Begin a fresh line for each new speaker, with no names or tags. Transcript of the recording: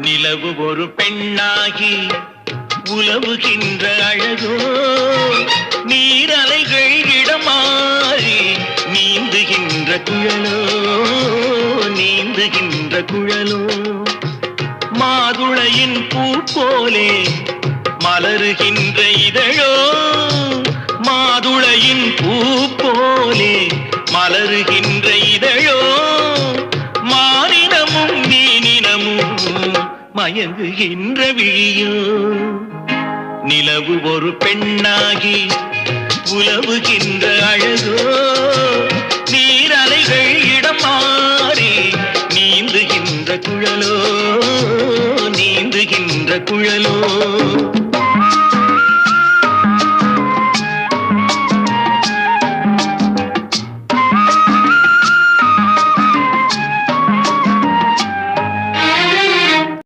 நிலவு ஒரு பெண்ணாகி உலவுகின்ற அழகோ, நீரலைகள் இடமாறி நீந்துகின்ற குழலோ, நீந்துகின்ற குழலோ. மாதுளையின் பூ போலே மலருகின்ற இதழோ, மாதுளையின் பூ போலே மலருகின்ற இதழோ, மானினமும் மீனினமும் மயங்குகின்ற விழியோ. நிலவு ஒரு பெண்ணாகி உலவுகின்ற அழகோ, நீரலைகள் இடம் மாறி நீந்துகின்ற குழலோ, நீந்துகின்ற குழலோ.